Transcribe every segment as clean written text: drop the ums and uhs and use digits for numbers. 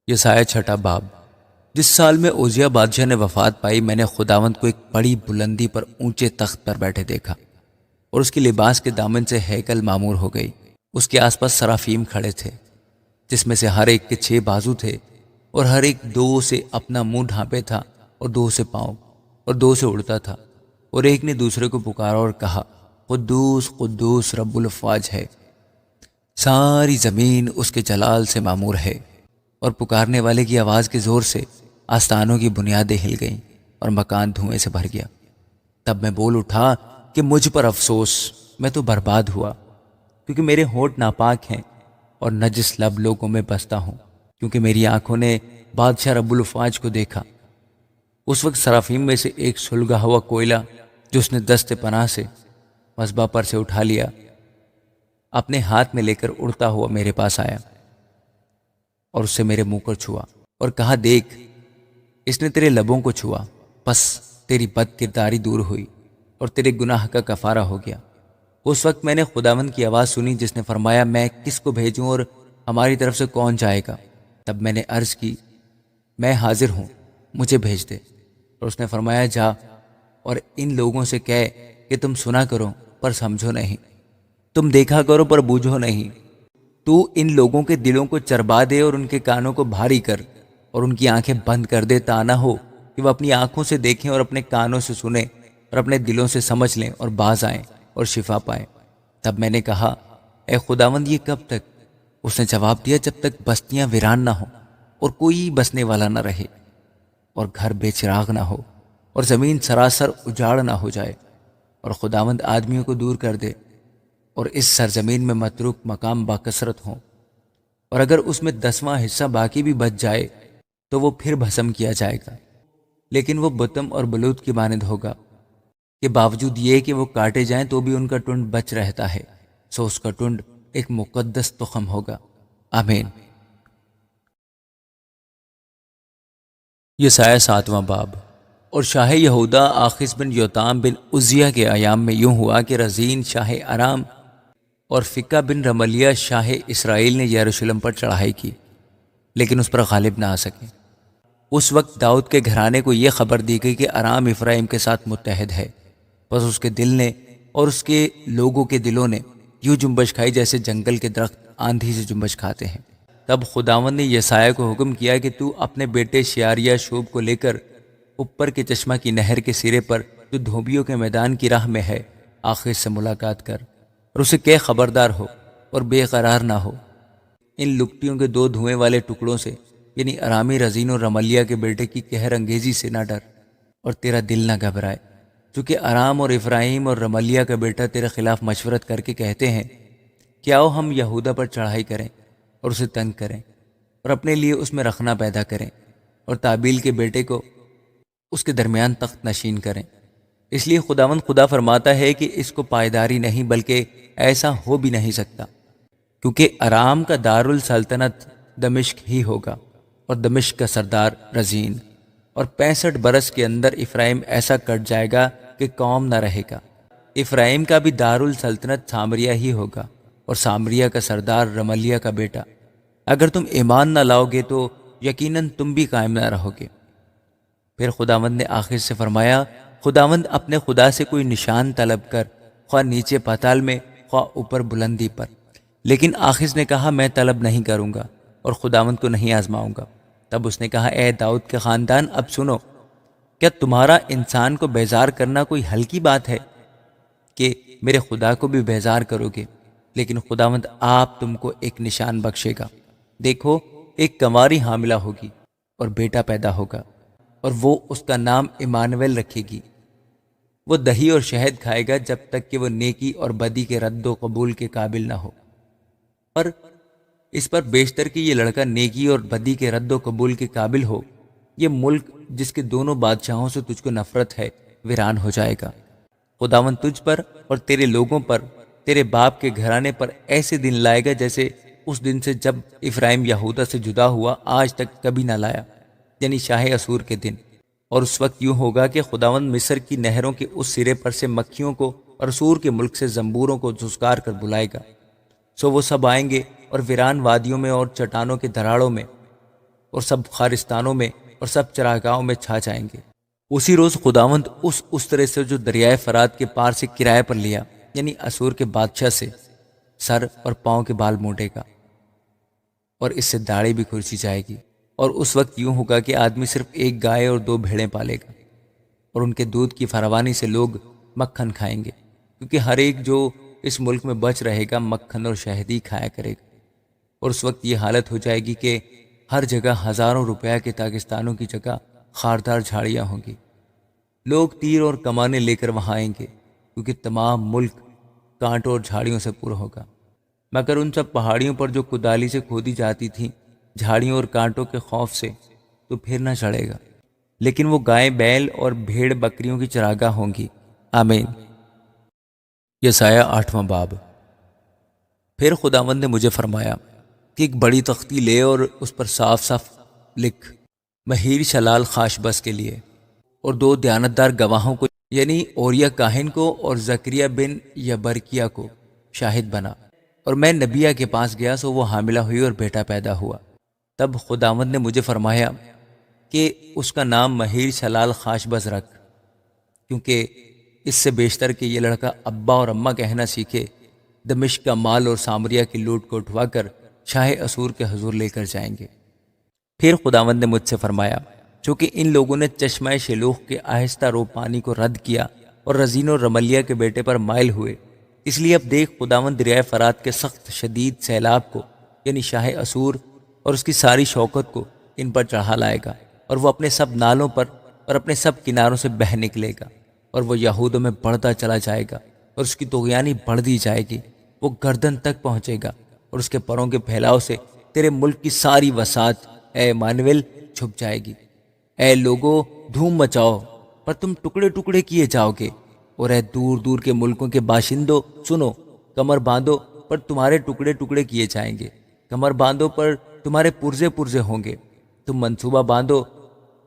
یسایہ چھٹا باب۔ جس سال میں عزیہ بادشاہ نے وفات پائی، میں نے خداوند کو ایک بڑی بلندی پر اونچے تخت پر بیٹھے دیکھا، اور اس کے لباس کے دامن سے ہیکل معمور ہو گئی۔ اس کے آس پاس سرافیم کھڑے تھے، جس میں سے ہر ایک کے 6 بازو تھے، اور ہر ایک 2 سے اپنا منہ ڈھانپے تھا، اور 2 سے پاؤں، اور 2 سے اڑتا تھا۔ اور ایک نے دوسرے کو پکارا اور کہا، قدوس قدوس رب الافواج ہے، ساری زمین اس کے جلال سے معمور ہے۔ اور پکارنے والے کی آواز کے زور سے آستانوں کی بنیادیں ہل گئیں اور مکان دھوئیں سے بھر گیا۔ تب میں بول اٹھا کہ مجھ پر افسوس، میں تو برباد ہوا، کیونکہ میرے ہونٹ ناپاک ہیں اور نجس لب لوگوں میں بستا ہوں، کیونکہ میری آنکھوں نے بادشاہ رب الافواج کو دیکھا۔ اس وقت سرافیم میں سے ایک سلگا ہوا کوئلہ جو اس نے دست پناہ سے مذبح پر سے اٹھا لیا، اپنے ہاتھ میں لے کر اڑتا ہوا میرے پاس آیا، اور اس سے میرے منہ کو چھوا اور کہا، دیکھ، اس نے تیرے لبوں کو چھوا، پس تیری بد کرداری دور ہوئی اور تیرے گناہ کا کفارہ ہو گیا۔ اس وقت میں نے خداوند کی آواز سنی جس نے فرمایا، میں کس کو بھیجوں اور ہماری طرف سے کون جائے گا؟ تب میں نے عرض کی، میں حاضر ہوں، مجھے بھیج دے۔ اور اس نے فرمایا، جا اور ان لوگوں سے کہہ کہ تم سنا کرو پر سمجھو نہیں، تم دیکھا کرو پر بوجھو نہیں۔ تو ان لوگوں کے دلوں کو چربا دے اور ان کے کانوں کو بھاری کر اور ان کی آنکھیں بند کر دے، تا نہ ہو کہ وہ اپنی آنکھوں سے دیکھیں اور اپنے کانوں سے سنیں اور اپنے دلوں سے سمجھ لیں اور باز آئیں اور شفا پائیں۔ تب میں نے کہا، اے خداوند، یہ کب تک؟ اس نے جواب دیا، جب تک بستیاں ویران نہ ہوں اور کوئی بسنے والا نہ رہے، اور گھر بے چراغ نہ ہو، اور زمین سراسر اجاڑ نہ ہو جائے، اور خداوند آدمیوں کو دور کر دے، اور اس سرزمین میں متروک مقام باکثرت ہوں، اور اگر اس میں 10واں حصہ باقی بھی بچ جائے تو وہ پھر بھسم کیا جائے گا، لیکن وہ بتم اور بلوت کی مانند ہوگا، کہ باوجود یہ کہ وہ کاٹے جائیں تو بھی ان کا ٹنڈ بچ رہتا ہے، سو اس کا ٹنڈ ایک مقدس تخم ہوگا۔ آمین۔ یسایہ 7واں باب۔ اور شاہ یہودا آخذ بن یوتام بن عزیہ کے ایام میں یوں ہوا کہ رزین شاہ ارام اور فکہ بن رملیہ شاہ اسرائیل نے یروشلم پر چڑھائی کی، لیکن اس پر غالب نہ آ سکے۔ اس وقت داؤد کے گھرانے کو یہ خبر دی گئی کہ ارام افرایم کے ساتھ متحد ہے، بس اس کے دل نے اور اس کے لوگوں کے دلوں نے یوں جنبش کھائی جیسے جنگل کے درخت آندھی سے جنبش کھاتے ہیں۔ تب خداوند نے یسایہ کو حکم کیا کہ تو اپنے بیٹے شیاریہ شوب کو لے کر اوپر کے چشمہ کی نہر کے سرے پر جو دھوبیوں کے میدان کی راہ میں ہے آخر سے ملاقات کر، اور اسے کہ خبردار ہو اور بے قرار نہ ہو، ان لکٹیوں کے 2 دھوئیں والے ٹکڑوں سے، یعنی ارامی رزین اور رملیہ کے بیٹے کی قہر انگیزی سے نہ ڈر، اور تیرا دل نہ گھبرائے، چونکہ ارام اور افراہیم اور رملیہ کا بیٹا تیرے خلاف مشورت کر کے کہتے ہیں کہ آؤ ہم یہودا پر چڑھائی کریں اور اسے تنگ کریں اور اپنے لیے اس میں رخنہ پیدا کریں، اور تابیل کے بیٹے کو اس کے درمیان تخت نشین کریں۔ اس لیے خداوند خدا فرماتا ہے کہ اس کو پائیداری نہیں، بلکہ ایسا ہو بھی نہیں سکتا، کیونکہ ارام کا دارالسلطنت دمشق ہی ہوگا، اور دمشق کا سردار رزین، اور 65 برس کے اندر افرایم ایسا کٹ جائے گا کہ قوم نہ رہے گا۔ افرایم کا بھی دارالسلطنت سامریہ ہی ہوگا، اور سامریہ کا سردار رملیہ کا بیٹا۔ اگر تم ایمان نہ لاؤ گے تو یقیناً تم بھی قائم نہ رہو گے۔ پھر خداوند نے آخر سے فرمایا، خداوند اپنے خدا سے کوئی نشان طلب کر، خواہ نیچے پاتال میں خواہ اوپر بلندی پر۔ لیکن آخذ نے کہا، میں طلب نہیں کروں گا اور خداوند کو نہیں آزماؤں گا۔ تب اس نے کہا، اے داؤد کے خاندان، اب سنو، کیا تمہارا انسان کو بیزار کرنا کوئی ہلکی بات ہے کہ میرے خدا کو بھی بیزار کرو گے؟ لیکن خداوند آپ تم کو ایک نشان بخشے گا۔ دیکھو، ایک کنواری حاملہ ہوگی اور بیٹا پیدا ہوگا، اور وہ اس کا نام ایمانویل رکھے گی۔ وہ دہی اور شہد کھائے گا جب تک کہ وہ نیکی اور بدی کے رد و قبول کے قابل نہ ہو، اور اس پر بیشتر کہ یہ لڑکا نیکی اور بدی کے رد و قبول کے قابل ہو، یہ ملک جس کے دونوں بادشاہوں سے تجھ کو نفرت ہے ویران ہو جائے گا۔ خداوند تجھ پر اور تیرے لوگوں پر، تیرے باپ کے گھرانے پر ایسے دن لائے گا جیسے اس دن سے جب افرایم یہودا سے جدا ہوا آج تک کبھی نہ لایا، یعنی شاہ اسور کے دن۔ اور اس وقت یوں ہوگا کہ خداوند مصر کی نہروں کے اس سرے پر سے مکھیوں کو اور اسور کے ملک سے زنبوروں کو دھسکار کر بلائے گا، سو وہ سب آئیں گے اور ویران وادیوں میں اور چٹانوں کے دراڑوں میں اور سب خارستانوں میں اور سب چراگاہوں میں چھا جائیں گے۔ اسی روز خداوند اس طرح سے جو دریائے فرات کے پار سے کرائے پر لیا، یعنی اسور کے بادشاہ سے، سر اور پاؤں کے بال مونڈے گا، اور اس سے داڑھی بھی کھرچی جائے گی۔ اور اس وقت یوں ہوگا کہ آدمی صرف ایک گائے اور 2 بھیڑیں پالے گا، اور ان کے دودھ کی فراوانی سے لوگ مکھن کھائیں گے، کیونکہ ہر ایک جو اس ملک میں بچ رہے گا مکھن اور شہد ہی کھایا کرے گا۔ اور اس وقت یہ حالت ہو جائے گی کہ ہر جگہ ہزاروں روپیہ کے داغستانوں کی جگہ خاردار جھاڑیاں ہوں گی۔ لوگ تیر اور کمانیں لے کر وہاں آئیں گے، کیونکہ تمام ملک کانٹوں اور جھاڑیوں سے پورا ہوگا، مگر ان سب پہاڑیوں پر جو کدالی سے کھودی جاتی تھیں جھاڑیوں اور کانٹوں کے خوف سے، تو پھر نہ چڑھے گا، لیکن وہ گائے بیل اور بھیڑ بکریوں کی چراگاہ ہوں گی۔ آمین۔ یسایہ 8واں باب۔ پھر خداوند نے مجھے فرمایا کہ ایک بڑی تختی لے اور اس پر صاف صاف لکھ، مہیر شلال خاشبس کے لیے اور 2 دیانتدار گواہوں کو، یعنی اوریا کاہن کو اور زکریا بن یبرکیہ کو شاہد بنا۔ اور میں نبیہ کے پاس گیا، سو وہ حاملہ ہوئی اور بیٹا پیدا ہوا۔ تب خداوند نے مجھے فرمایا کہ اس کا نام مہیر شلال خاشبس رکھ، کیونکہ اس سے بیشتر کہ یہ لڑکا ابا اور اماں کہنا سیکھے، دمشق کا مال اور سامریہ کی لوٹ کو اٹھوا کر شاہ اسور کے حضور لے کر جائیں گے۔ پھر خداوند نے مجھ سے فرمایا، چونکہ ان لوگوں نے چشمہ شلوخ کے آہستہ رو پانی کو رد کیا اور رزین اور رملیہ کے بیٹے پر مائل ہوئے، اس لیے اب دیکھ خداوند دریائے فرات کے سخت شدید سیلاب کو، یعنی شاہ اسور اور اس کی ساری شوکت کو ان پر چڑھا لائے گا، اور وہ اپنے سب نالوں پر اور اپنے سب کناروں سے بہہ نکلے گا، اور وہ یہودوں میں بڑھتا چلا جائے گا، اور اس کی طغیانی بڑھ دی جائے گی، وہ گردن تک پہنچے گا، اور اس کے پروں کے پھیلاؤ سے تیرے ملک کی ساری وسعت اے مانویل چھپ جائے گی۔ اے لوگو، دھوم مچاؤ، پر تم ٹکڑے ٹکڑے کیے جاؤ گے، اور اے دور دور کے ملکوں کے باشندوں سنو، کمر باندھو، پر تمہارے ٹکڑے ٹکڑے کیے جائیں گے، کمر باندھو، پر تمہارے پرزے پرزے ہوں گے، تم منصوبہ باندھو،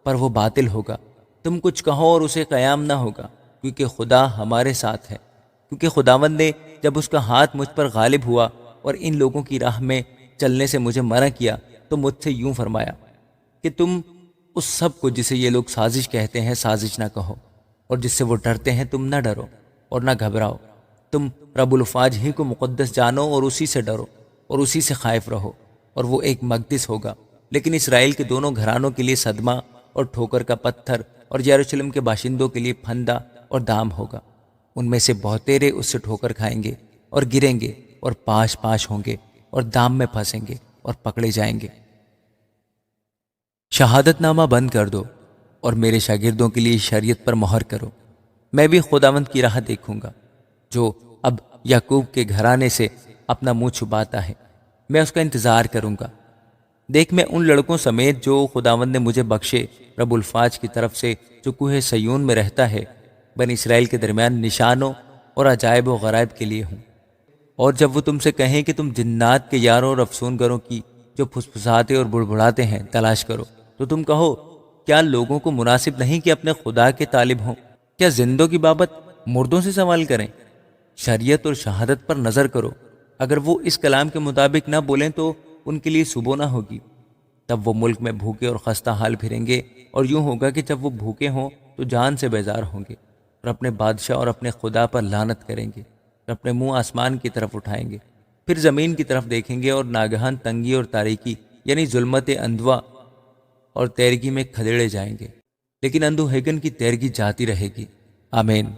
پر وہ باطل ہوگا، تم کچھ کہو اور اسے قیام نہ ہوگا، کیونکہ خدا ہمارے ساتھ ہے۔ کیونکہ خداوند نے جب اس کا ہاتھ مجھ پر غالب ہوا اور ان لوگوں کی راہ میں چلنے سے مجھے منع کیا، تو مجھ سے یوں فرمایا کہ تم اس سب کو جسے یہ لوگ سازش کہتے ہیں سازش نہ کہو، اور جس سے وہ ڈرتے ہیں تم نہ ڈرو اور نہ گھبراؤ، تم رب الفاج ہی کو مقدس جانو اور اسی سے ڈرو اور اسی سے خائف رہو، اور وہ ایک مقدس ہوگا۔ لیکن اسرائیل کے دونوں گھرانوں کے لیے صدمہ اور ٹھوکر کا پتھر، اور یروشلم کے باشندوں کے لیے پھندا اور دام ہوگا۔ ان میں سے بہتیرے اس سے ٹھوکر کھائیں گے اور گریں گے اور پاش پاش ہوں گے اور دام میں پھنسیں گے اور پکڑے جائیں گے۔ شہادت نامہ بند کر دو اور میرے شاگردوں کے لیے شریعت پر مہر کرو۔ میں بھی خداوند کی راہ دیکھوں گا، جو اب یعقوب کے گھرانے سے اپنا منہ چھپاتا ہے، میں اس کا انتظار کروں گا۔ دیکھ، میں ان لڑکوں سمیت جو خداوند نے مجھے بخشے رب الفاج کی طرف سے، جو کوہ سیون میں رہتا ہے، بنی اسرائیل کے درمیان نشانوں اور عجائب و غرائب کے لیے ہوں۔ اور جب وہ تم سے کہیں کہ تم جنات کے یاروں اور افسون گروں کی جو پھسپھساتے اور بڑبڑاتے ہیں تلاش کرو، تو تم کہو، کیا لوگوں کو مناسب نہیں کہ اپنے خدا کے طالب ہوں؟ کیا زندوں کی بابت مردوں سے سوال کریں؟ شریعت اور شہادت پر نظر کرو، اگر وہ اس کلام کے مطابق نہ بولیں تو ان کے لیے صبح نہ ہوگی۔ تب وہ ملک میں بھوکے اور خستہ حال پھریں گے، اور یوں ہوگا کہ جب وہ بھوکے ہوں تو جان سے بیزار ہوں گے، اور اپنے بادشاہ اور اپنے خدا پر لعنت کریں گے، اور اپنے منہ آسمان کی طرف اٹھائیں گے، پھر زمین کی طرف دیکھیں گے، اور ناگہان تنگی اور تاریکی، یعنی ظلمت اندوا اور تیرگی میں کھدیڑے جائیں گے، لیکن اندوہگن کی تیرگی جاتی رہے گی۔ آمین۔